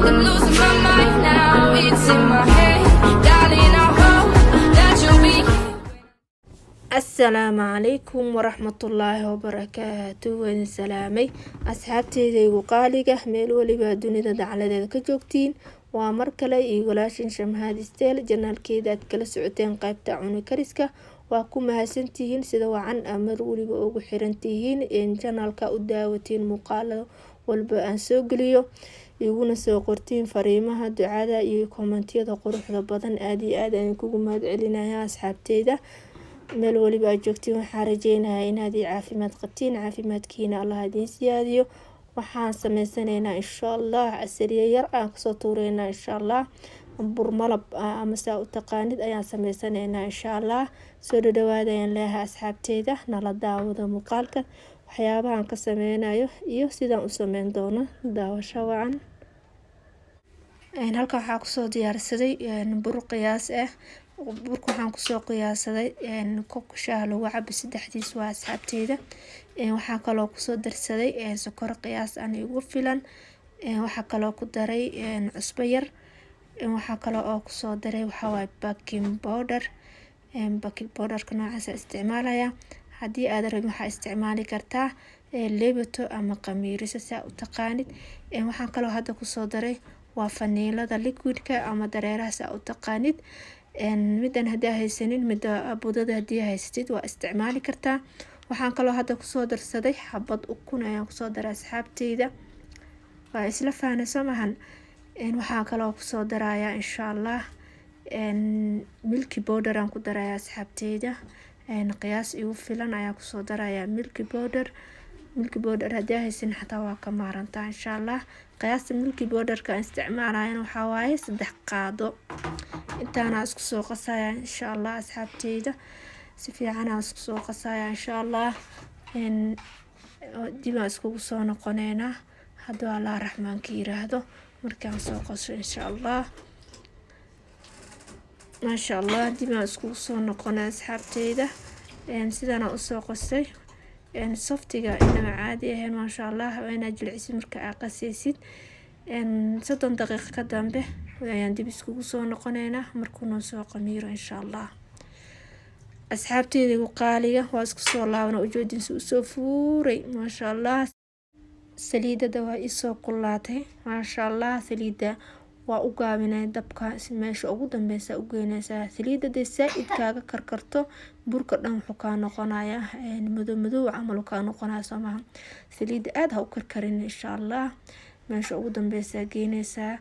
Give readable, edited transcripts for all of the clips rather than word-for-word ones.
I'm losing my mind now. It's in my head, darling. I hope that you'll be. السلام عليكم ورحمة الله وبركاته وين سلامي أصحابتي وقالقة ميل ولبا دونيدا دعالة كجوكتين ومركلة إيغولاشين شمهاد ستيل جنال كيداد كلا سعوتين قايبتا عوني كاريسكا واكو مهاسنتيهين سيدو عن أمر ولبا أوغو حيرانتيهين إن جنال كا أداوتين مقالة والبا أنسوغليو iguna soo qortiin fariimaha ducada iyo komentiyada quruxda badan aad iyo aad aan kugu mahad celinayaa asxaabteyda meel waliba aad joogtiin waxaan rajeynayaa inaad caafimaad qabtiin caafimaadkiina Allah idin siyaadiyo waxaan sameysanaynaa insha Allah asariye yar aan kasoo tuureynaa insha Allah bur malab ama saa u taqaanid ayaan sameysanaynaa insha Allah soo dhawaada ayaan leeyahay asxaabteyda nala daawada muuqaalka waxyaabahan ka sameynayo iyo sidaan u sameyn doono daawasho wacan halka waxaa kusoo diyaarsaday bur qiyaas ah burka waxaan kusoo qiyaasaday koob shaah lagu cabo saddexdiis waa asxaabteyda waxaa kaloo kusoo darsaday sokor qiyaas aan igu filan waxaa kaloo ku daray cusbo yar waxaa kaloo oo kusoo daray waxa waay baking powder ka noocaas isticmaalaya haddii aad rabin waxaa isticmaali kartaa leebato ama qamiiriso saa u taqaanid waxaan kaloo hadda kusoo daray waa faniilada liquidka ama dareeraha saa u taqaanid midan haddii haysanin mida budada haddii haysatid waa isticmaali kartaa waxaan kaloo hadda kusoo darsaday xabad ukun ayaan kusoo daray asxaabteyda waa isla fahanayso mahan waxaan kaloo kusoo darayaa insha Allah milky powder aan ku darayaa asxaabteyda qiyaas igu filan ayaan kusoo darayaa milky powder haddii haysan xataa waa ka maarantaa insha Allah qiyaasta milky powder-ka aan isticmaalayana waxaa waaye 3 qaado intaana isku soo qasaya insha Allah asxaabteyda si fiican aan isku soo qasaya insha Allah dib aan iskugu soo noqoneynaa haddii Allah raxmaanka yiraahdo markaan soo qaso insha Allah ما شاء الله دي ما اسكو soo noqonaa asxaabteyda sidaan u soo qasay softiga inama caadi ah ma sha Allah waana jilcisi marka aad qasaysid 30 daqiiqo ka dambe ayaan dib iskugu soo noqoneynaa markuu noo soo qamiiro insha Allah asxaabteyda qaaliga waa isku soo laabana ujeedinsu soo fuuray ma sha Allah saliidada waa isoo qulaatay ma sha Allah saliida waa u gaabinay dabka meesha ugu dambeysa u geynaysaa saliidada saaid kaaga karkarto burka dhan wuxuu ka noqonayaa madow camal ka noqonaya samaha saliida aad ha u karkarin insha Allah meesha ugu dambeysa geynaysaa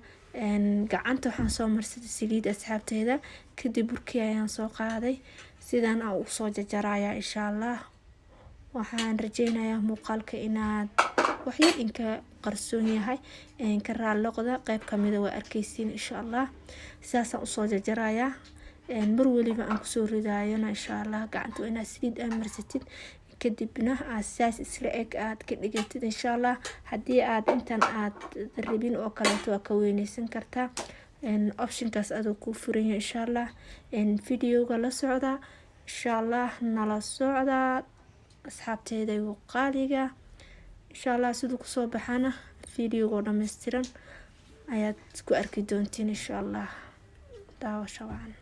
gacanta waxaan soo marsaday saliid asxaabteyda kadib burkii ayaan soo qaaday sidaan aan u soo jajarayaa insha Allah waxaan rajeynayaa muuqaalka inaad waxay inka qarsoon yahay ka raaloqda qayb kamida waa arkaysiin insha Allah sidaas u soo jajarayaa mar waliba aan ku soo ridaayona insha Allah gacanta inaad saliid marsatid kadibna asaas isla eg aad ka dhigatid insha Allah haddii aad intan aad rabin oo kale waa ka weynaysan kartaa optionkaas aad ku furan yahay insha Allah videoga la socda insha Allah nala socda asxaabteyda qaaliga insha Allah sidoo ku soo baxana videoga dhameystiran ayaad ku arki doontiin insha Allah daawasho wacan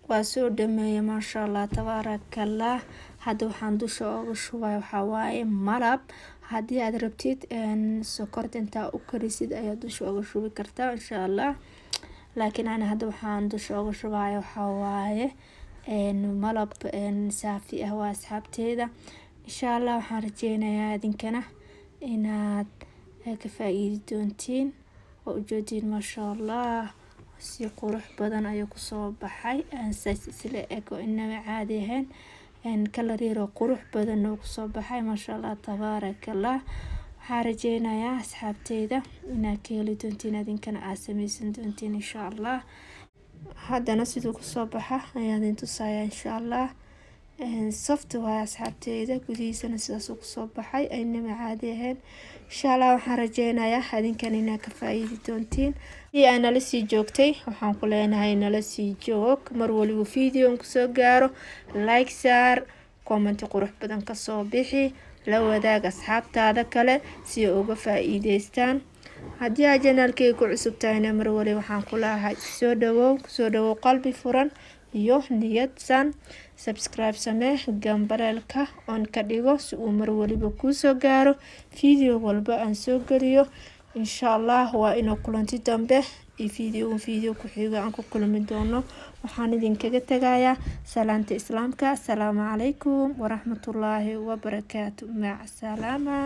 waa soo dhameeyay maasha allah tabaarakallah. hadda waxaan dusha uga shubay waxaa waaye malab. haddii aad rabtid sokorta intaa u karisid ayaa dusha uga shubi kartaa insha allah, laakiin ana hadda waxaan dusha uga shubaya waxaa waaye malab saafi ah. waa asxaabteeda insha allah waxaan rajeynayaa idinkana inaad ka faa'iidi doontiin. oo ujeedin maasha allah si qurux badan ayuu kusoo baxay, isla ego inaba caadi ahayn, kalar yar oo qurux badan oo kusoo baxay maasha allah tabaarakallah. waxaan rajeynayaa asxaabteyda inaad ka heli doontiin idinkana aad sameysan doontiin insha allah. haddana siduu kusoo baxa ayaan idin tusayaa insha allah. soft waa asxaabteyda, gudihiisana sidaas uu kusoo baxay inaba caadi ahayn insha allah. waxaan rajeynayaa idinkana inaad ka faa'iidi doontiin. si aan nala sii joogtay waxaan ku leenahay nala sii joog, mar waliba video kusoo gaaro like saar, comment qurux badan ka soo bixi, la wadaag asxaabtaada kale si ay uga faa'iideystaan. haddii aad channelkayga ku cusub tahayna mar waliba waxaan ku leeyahay soo dhawow qalbi furan iyo niyadsan. subscribe samee, gambaleelka on ka dhigo si uu mar waliba kuu soo gaaro video walba aan soo geliyo insha allah. waa inoo kulanti dambe iyo video ku xiga aan ku kulmi doono. waxaan idinkaga tagayaa salaanta islaamka. assalaamu calaykum waraxmatullaahi wabarakaatu. mac salaama.